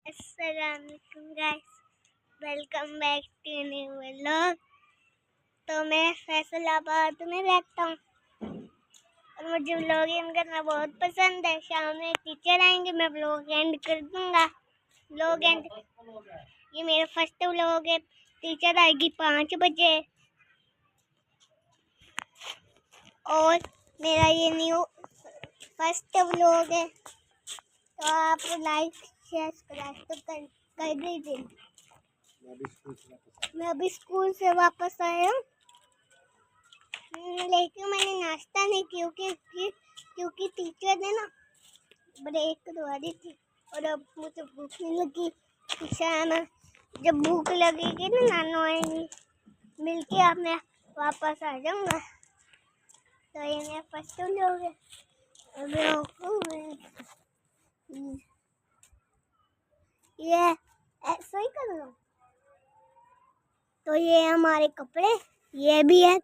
अस्सलामुअलैकुम guys, welcome back to new vlog. तो मैं फैसलाबाद में रहता हूँ और मुझे व्लॉगिंग करना बहुत पसंद है। शाम में टीचर आएंगे, मैं व्लॉग एंड कर दूंगा। व्लॉग एंड ये मेरा फर्स्ट व्लॉग है। टीचर आएगी 5 बजे और मेरा ये न्यू फर्स्ट व्लॉग है, तो आप लाइक शेयर सब्सक्राइब तो कर दीजिए। मैं अभी स्कूल से वापस आया हूँ, लेकिन मैंने नाश्ता नहीं क्योंकि टीचर ने ना ब्रेक दवा दी थी और अब मुझे भूख नहीं लगी। शाम जब भूख लगेगी ना, नानू आएंगी, मिलके अब मैं वापस आ जाऊंगा। तो ये मेरा फर्स्ट व्लॉग है। ये ऐसा ही कर लो। तो ये हमारे कपड़े, ये भी है,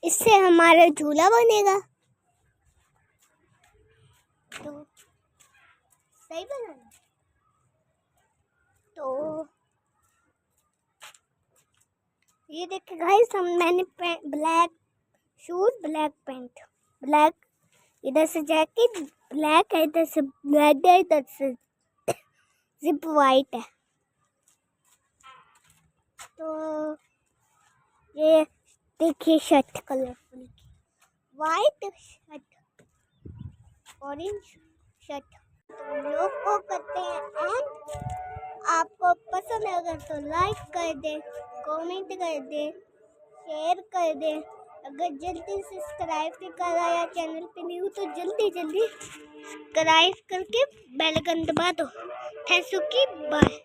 इससे हमारा झूला बनेगा। तो सही बनाना। तो ये देखिए गाइस, मैंने black shoes, black pant, black, इधर से जैकेट ब्लैक है, इधर से ब्लैक है, इधर से जिप वाइट है। तो ये देखिए shirt colourful, white shirt, orange shirt. तो लोग को करते हैं एंड आपको पसंद है अगर तो लाइक कर दे, कमेंट कर दे, शेयर कर दे। अगर जल्दी से सब्सक्राइब नहीं करा या चैनल पे न्यू तो जल्दी सब्सक्राइब करके बेल आइकन दबा दो। थैंक यू की बाय।